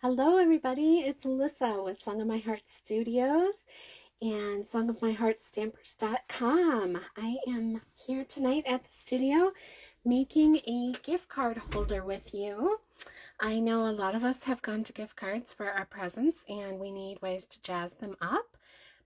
Hello everybody, it's Alyssa with Song of My Heart Studios and songofmyheartstampers.com. I am here tonight at the studio making a gift card holder with you. I know a lot of us have gone to gift cards for our presents and we need ways to jazz them up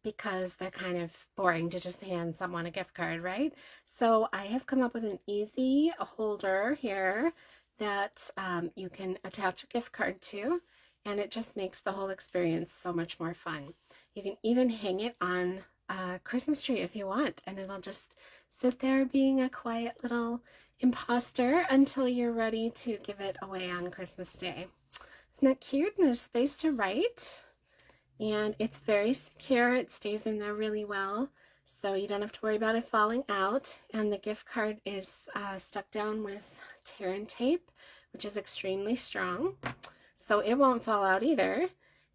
because they're kind of boring to just hand someone a gift card, right? So I have come up with an easy holder here that you can attach a gift card to, and it just makes the whole experience so much more fun. You can even hang it on a Christmas tree if you want, and it'll just sit there being a quiet little imposter until you're ready to give it away on Christmas Day. Isn't that cute? And there's space to write, and it's very secure. It stays in there really well, so you don't have to worry about it falling out. And the gift card is stuck down with tear and tape, which is extremely strong, so it won't fall out either,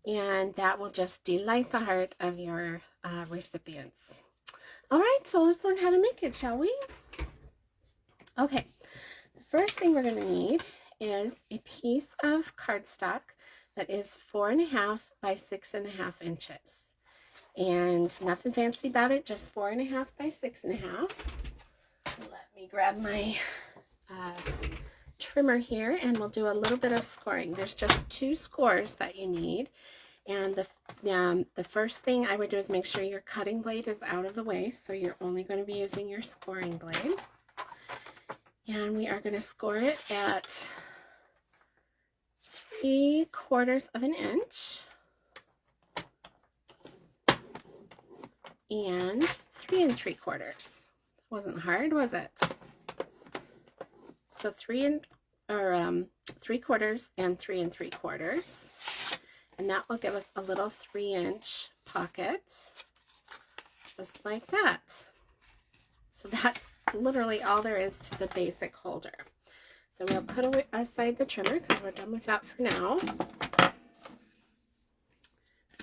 and that will just delight the heart of your recipients. All right, so let's learn how to make it, shall we? Okay, the first thing we're going to need is a piece of cardstock that is 4.5 by 6.5 inches. And nothing fancy about it, just 4.5 by 6.5. Let me grab my trimmer here and we'll do a little bit of scoring. There's just 2 scores that you need. And the first thing I would do is make sure your cutting blade is out of the way. So you're only going to be using your scoring blade. And we are going to score it at 3/4 of an inch and 3 3/4. Wasn't hard, was it? So 3 3/4 and 3 3/4, and that will give us a little 3-inch pocket, just like that. So that's literally all there is to the basic holder. So we'll put aside the trimmer because we're done with that for now.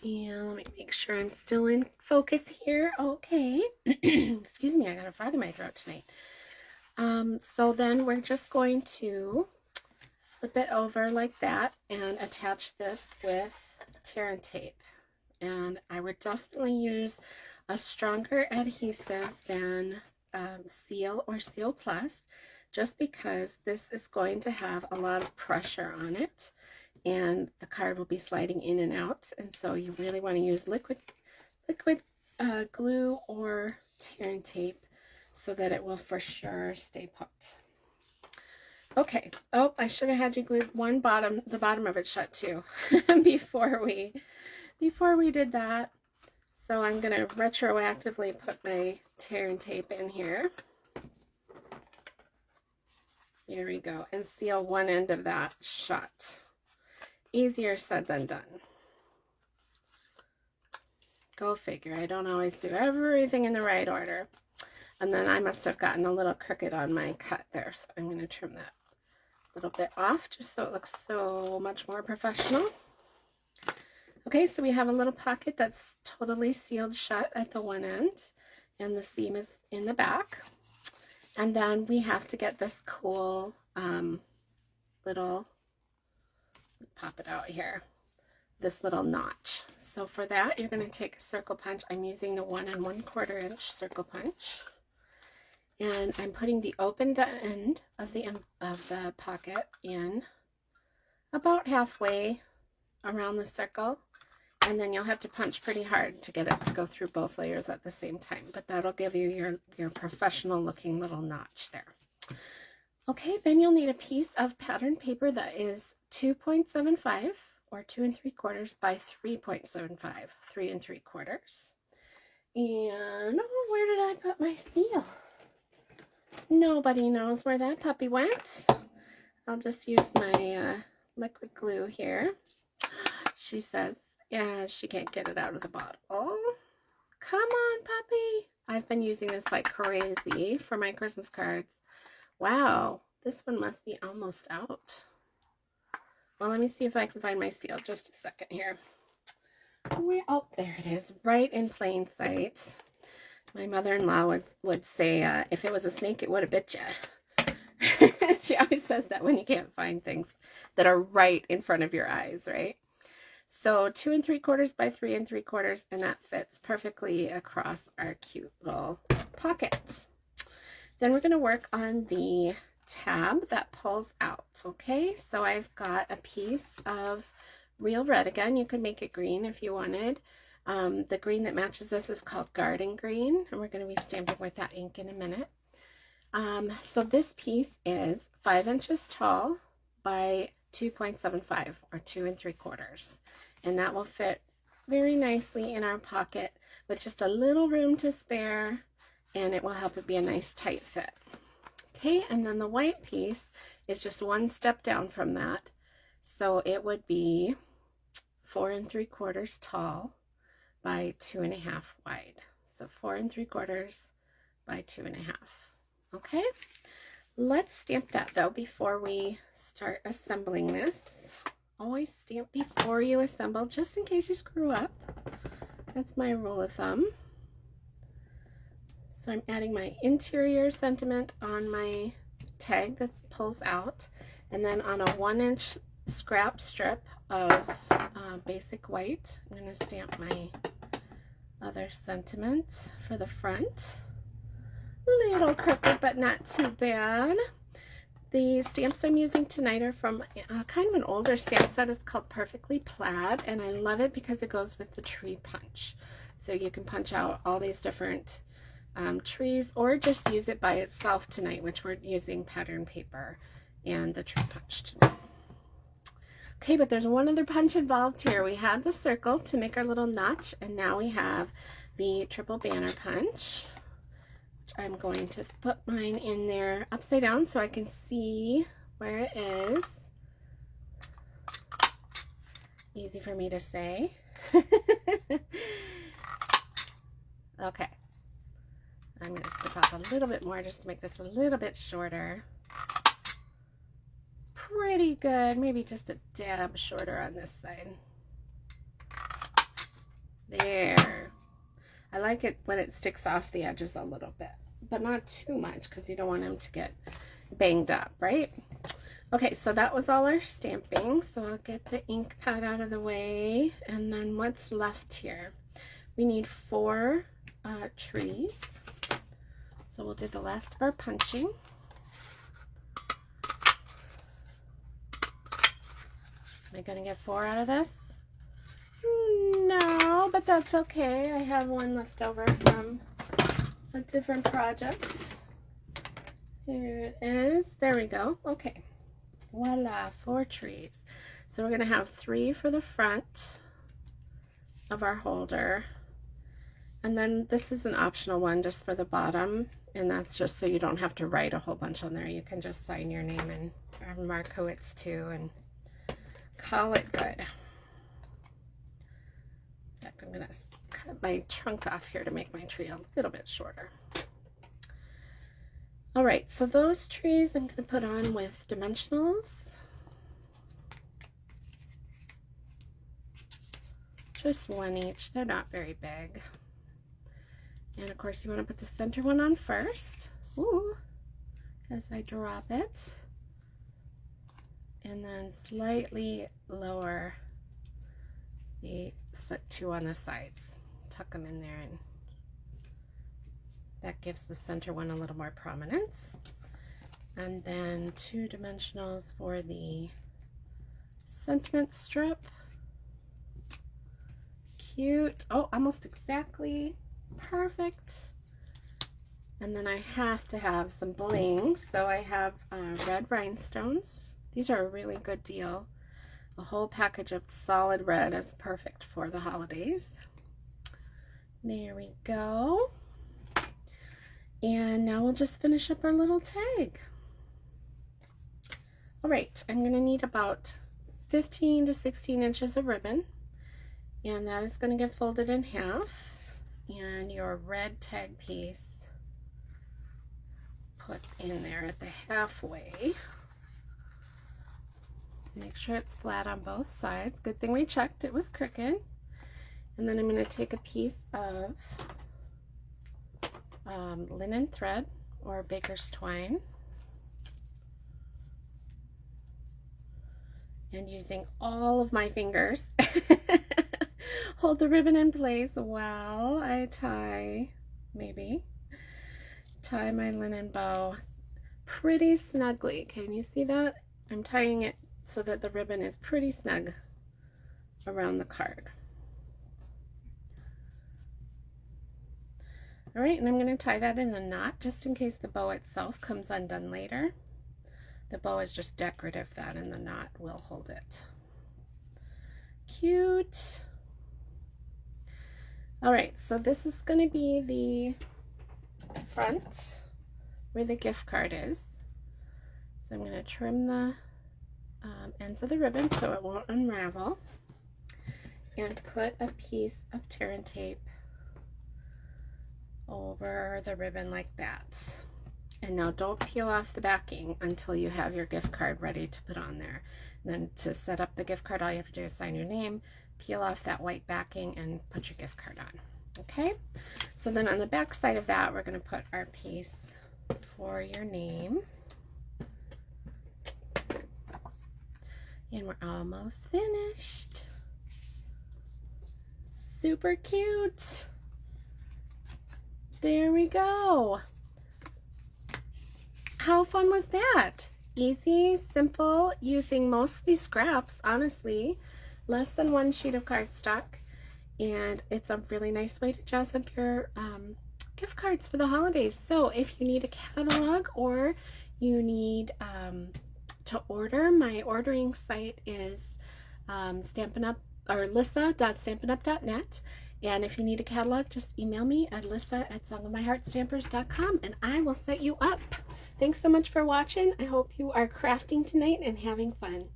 And let me make sure I'm still in focus here. Okay. Excuse me, I got a frog in my throat tonight. So then we're just going to flip it over like that and attach this with tear and tape. And I would definitely use a stronger adhesive than Seal or Seal Plus, just because this is going to have a lot of pressure on it and the card will be sliding in and out, and so you really want to use liquid glue or tear and tape so that it will for sure stay put. Okay. Oh, I should have had you glue the bottom of it shut too before we did that. So I'm going to retroactively put my tear and tape in here. Here we go, and seal one end of that shut. Easier said than done. Go figure. I don't always do everything in the right order. And then I must have gotten a little crooked on my cut there, so I'm going to trim that a little bit off just so it looks so much more professional. Okay, so we have a little pocket that's totally sealed shut at the one end, and the seam is in the back. And then we have to get this cool little, pop it out here, this little notch. So for that, you're going to take a circle punch. I'm using the 1 1/4 inch circle punch. And I'm putting the opened end of the pocket in about halfway around the circle. And then you'll have to punch pretty hard to get it to go through both layers at the same time. But that'll give you your professional looking little notch there. Okay, then you'll need a piece of pattern paper that is 2.75 or 2 3/4 by 3.75, 3 3/4. And oh, where did I put my seal? Nobody knows where that puppy went. I'll just use my liquid glue here. She says, yeah, she can't get it out of the bottle. Come on, puppy. I've been using this like crazy for my Christmas cards. Wow, this one must be almost out. Well, let me see if I can find my seal. Just a second here. Oh, there it is, right in plain sight. My mother-in-law would say, if it was a snake, it would have bit you. She always says that when you can't find things that are right in front of your eyes, right? So 2 3/4 by 3 3/4, and that fits perfectly across our cute little pockets. Then we're going to work on the tab that pulls out. Okay, so I've got a piece of real red. Again, you could make it green if you wanted. The green that matches this is called Garden Green, and we're going to be stamping with that ink in a minute. So this piece is 5 inches tall by 2.75 or 2 3/4, and that will fit very nicely in our pocket with just a little room to spare, and it will help it be a nice tight fit. Okay, and then the white piece is just one step down from that, so it would be 4 3/4 tall by 2.5 wide. So 4 3/4 by 2.5. Okay, let's stamp that though before we start assembling this. Always stamp before you assemble, just in case you screw up. That's my rule of thumb. So I'm adding my interior sentiment on my tag that pulls out, and then on a 1-inch scrap strip of basic white, I'm going to stamp my other sentiment for the front. Little crooked, but not too bad. The stamps I'm using tonight are from kind of an older stamp set. It's called Perfectly Plaid, and I love it because it goes with the tree punch. So you can punch out all these different trees, or just use it by itself tonight, which we're using pattern paper and the tree punch tonight. Okay, but there's one other punch involved here. We had the circle to make our little notch, and now we have the triple banner punch. I'm going to put mine in there upside down so I can see where it is. Easy for me to say. Okay. I'm going to step up a little bit more just to make this a little bit shorter. Pretty good. Maybe just a dab shorter on this side. There. I like it when it sticks off the edges a little bit, but not too much because you don't want them to get banged up, right? Okay, so that was all our stamping. So I'll get the ink pad out of the way, and then what's left here? We need 4 trees. So we'll do the last of our punching. Am I going to get 4 out of this? No, but that's okay. I have one left over from a different project. Here it is. There we go. Okay. Voila, 4 trees. So we're going to have 3 for the front of our holder. And then this is an optional one just for the bottom. And that's just so you don't have to write a whole bunch on there. You can just sign your name and mark who it's to and call it good. I'm going to cut my trunk off here to make my tree a little bit shorter. All right, so those trees I'm going to put on with dimensionals. Just 1 each. They're not very big. And of course you want to put the center one on first. Ooh, as I drop it. And then slightly lower the 2 on the sides. Tuck them in there, and that gives the center one a little more prominence. And then 2 dimensionals for the sentiment strip. Cute. Oh, almost exactly. Perfect. And then I have to have some bling, so I have red rhinestones. These are a really good deal. A whole package of solid red is perfect for the holidays. There we go. And now we'll just finish up our little tag. All right, I'm going to need about 15 to 16 inches of ribbon, and that is going to get folded in half. And your red tag piece put in there at the halfway. Make sure it's flat on both sides. Good thing we checked, it was crooked. And then I'm going to take a piece of linen thread or baker's twine. and using all of my fingers hold the ribbon in place while I tie my linen bow pretty snugly. Can you see that? I'm tying it so that the ribbon is pretty snug around the card. All right, and I'm going to tie that in a knot just in case the bow itself comes undone later. The bow is just decorative then, and the knot will hold it. Cute. All right, so this is going to be the front where the gift card is. So I'm going to trim the ends of the ribbon so it won't unravel, and put a piece of tear and tape over the ribbon like that. And now don't peel off the backing until you have your gift card ready to put on there. And then to set up the gift card, all you have to do is sign your name, peel off that white backing, and put your gift card on. Okay, so then on the back side of that, we're going to put our piece for your name. And we're almost finished. Super cute. There we go. How fun was that? Easy, simple, using mostly scraps, honestly. Less than one sheet of cardstock. And it's a really nice way to jazz up your gift cards for the holidays. So if you need a catalog or you need to order, my ordering site is Stampin' Up or lissa.stampinup.net. And if you need a catalog, just email me at lissa@songofmyheartstampers.com and I will set you up. Thanks so much for watching. I hope you are crafting tonight and having fun.